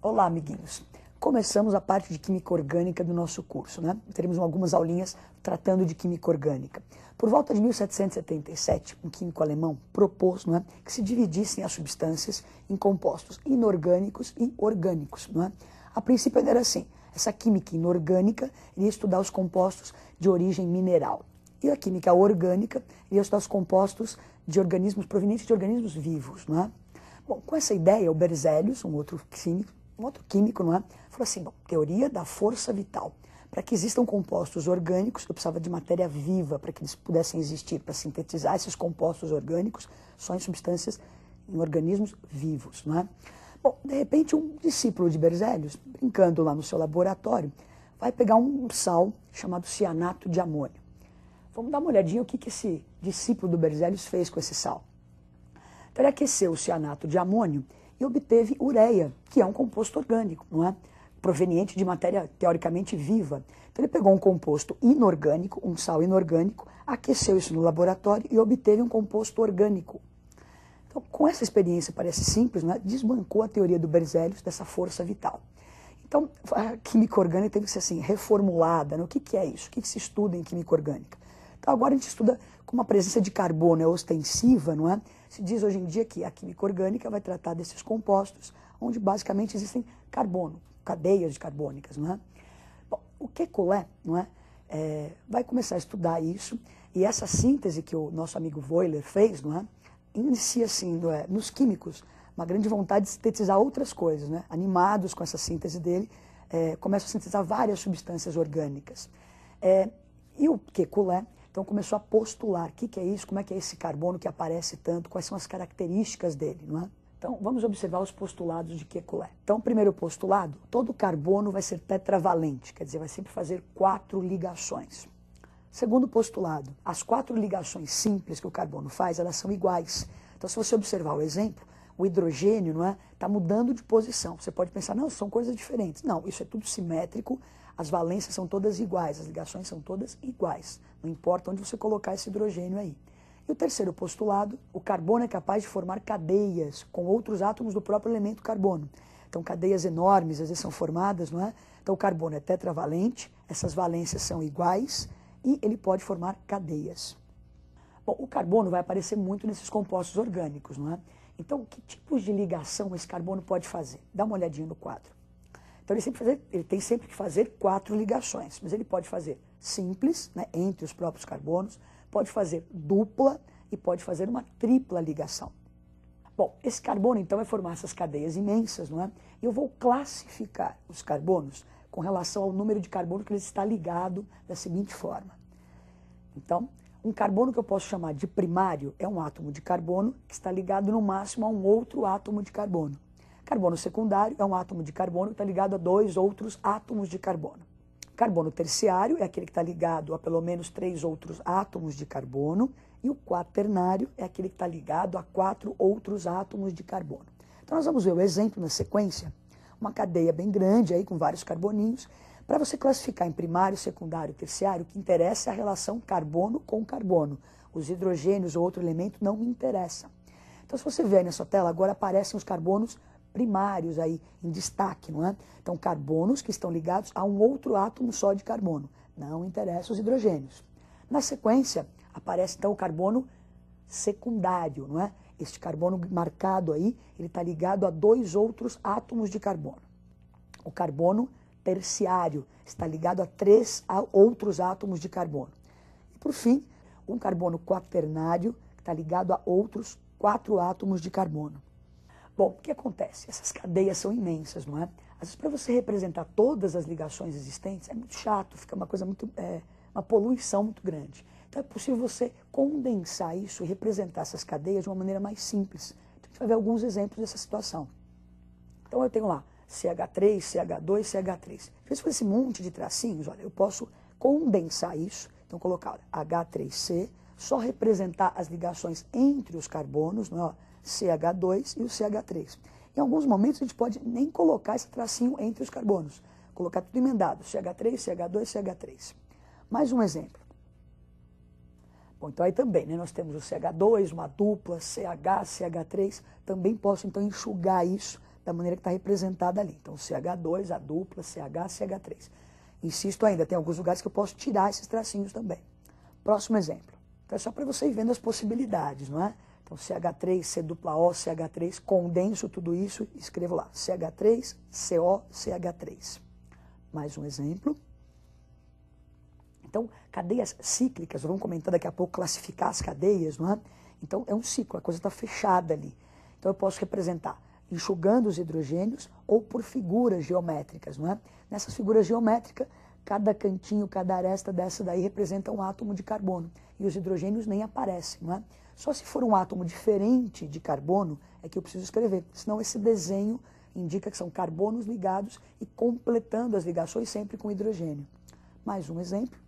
Olá, amiguinhos. Começamos a parte de química orgânica do nosso curso, né? Teremos algumas aulinhas tratando de química orgânica. Por volta de 1777, um químico alemão propôs, não é, que se dividissem as substâncias em compostos inorgânicos e orgânicos, não é? A princípio era assim, essa química inorgânica iria estudar os compostos de origem mineral. E a química orgânica iria estudar os compostos de organismos provenientes de organismos vivos, não é? Bom, com essa ideia, o Berzelius, um outro químico, não é? Falou assim, bom, teoria da força vital. Para que existam compostos orgânicos, eu precisava de matéria viva para que eles pudessem existir, para sintetizar esses compostos orgânicos só em substâncias, em organismos vivos, não é? Bom, de repente um discípulo de Berzelius, brincando lá no seu laboratório, vai pegar um sal chamado cianato de amônio. Vamos dar uma olhadinha o que esse discípulo do Berzelius fez com esse sal. Então ele aqueceu o cianato de amônio e obteve ureia, que é um composto orgânico, não é? Proveniente de matéria teoricamente viva. Então ele pegou um composto inorgânico, um sal inorgânico, aqueceu isso no laboratório e obteve um composto orgânico. Então, com essa experiência, parece simples, não é? Desbancou a teoria do Berzelius dessa força vital. Então, a química orgânica teve que ser assim, reformulada, né? O que é isso? O que se estuda em química orgânica? Então, agora a gente estuda como a presença de carbono é ostensiva, não é? Se diz hoje em dia que a química orgânica vai tratar desses compostos, onde basicamente existem carbono, cadeias carbônicas, não é? Bom, o Kekulé, não é? Vai começar a estudar isso, e essa síntese que o nosso amigo Wöhler fez, não é? Inicia assim, não é? Nos químicos, uma grande vontade de sintetizar outras coisas, né? Animados com essa síntese dele, começam a sintetizar várias substâncias orgânicas. E o Kekulé então começou a postular o que é isso, como é que é esse carbono que aparece tanto, quais são as características dele, não é? Então vamos observar os postulados de Kekulé. Então, primeiro postulado, todo carbono vai ser tetravalente, quer dizer, vai sempre fazer 4 ligações. Segundo postulado, as 4 ligações simples que o carbono faz, elas são iguais. Então, se você observar o exemplo, o hidrogênio, não é, está mudando de posição. Você pode pensar, não, são coisas diferentes. Não, isso é tudo simétrico, as valências são todas iguais, as ligações são todas iguais. Não importa onde você colocar esse hidrogênio aí. E o terceiro postulado, o carbono é capaz de formar cadeias com outros átomos do próprio elemento carbono. Então, cadeias enormes, às vezes são formadas, não é? Então, o carbono é tetravalente, essas valências são iguais e ele pode formar cadeias. Bom, o carbono vai aparecer muito nesses compostos orgânicos, não é? Então, que tipos de ligação esse carbono pode fazer? Dá uma olhadinha no quadro. Então, ele tem sempre que fazer 4 ligações, mas ele pode fazer simples, né, entre os próprios carbonos, pode fazer dupla e pode fazer uma tripla ligação. Bom, esse carbono, então, vai formar essas cadeias imensas, não é? E eu vou classificar os carbonos com relação ao número de carbono que ele está ligado da seguinte forma. Então, um carbono que eu posso chamar de primário é um átomo de carbono que está ligado no máximo a um outro átomo de carbono. Carbono secundário é um átomo de carbono que está ligado a 2 outros átomos de carbono. Carbono terciário é aquele que está ligado a pelo menos 3 outros átomos de carbono. E o quaternário é aquele que está ligado a 4 outros átomos de carbono. Então nós vamos ver o exemplo na sequência, uma cadeia bem grande aí com vários carboninhos. Para você classificar em primário, secundário e terciário, o que interessa é a relação carbono com carbono. Os hidrogênios ou outro elemento não me interessam. Então se você ver aí na sua tela, agora aparecem os carbonos primários aí em destaque, não é? Então, carbonos que estão ligados a um outro átomo só de carbono. Não interessam os hidrogênios. Na sequência, aparece então o carbono secundário, não é? Este carbono marcado aí, ele está ligado a 2 outros átomos de carbono. O carbono terciário está ligado a 3 outros átomos de carbono. E, por fim, um carbono quaternário que está ligado a outros 4 átomos de carbono. Bom, o que acontece? Essas cadeias são imensas, não é? Às vezes, para você representar todas as ligações existentes, é muito chato, fica uma coisa muito, uma poluição muito grande. Então, é possível você condensar isso e representar essas cadeias de uma maneira mais simples. Então, a gente vai ver alguns exemplos dessa situação. Então, eu tenho lá CH3, CH2, CH3. Se for esse monte de tracinhos, olha, eu posso condensar isso. Então, colocar H3C, só representar as ligações entre os carbonos, não é? CH2 e o CH3. Em alguns momentos a gente pode nem colocar esse tracinho entre os carbonos, colocar tudo emendado, CH3, CH2, CH3. Mais um exemplo. Bom, então aí também, né, nós temos o CH2, uma dupla, CH, CH3, também posso então enxugar isso da maneira que está representada ali. Então, CH2, a dupla, CH, CH3. Insisto ainda, tem alguns lugares que eu posso tirar esses tracinhos também. Próximo exemplo. Então, é só para você ir vendo as possibilidades, não é? Então, CH3, C dupla O, CH3, condenso tudo isso e escrevo lá. CH3, CO, CH3. Mais um exemplo. Então, cadeias cíclicas, vamos comentar daqui a pouco, classificar as cadeias, não é? Então, é um ciclo, a coisa está fechada ali. Então, eu posso representar enxugando os hidrogênios ou por figuras geométricas, não é? Nessas figuras geométricas, cada cantinho, cada aresta dessa daí representa um átomo de carbono. E os hidrogênios nem aparecem, não é? Só se for um átomo diferente de carbono é que eu preciso escrever. Senão esse desenho indica que são carbonos ligados e completando as ligações sempre com hidrogênio. Mais um exemplo.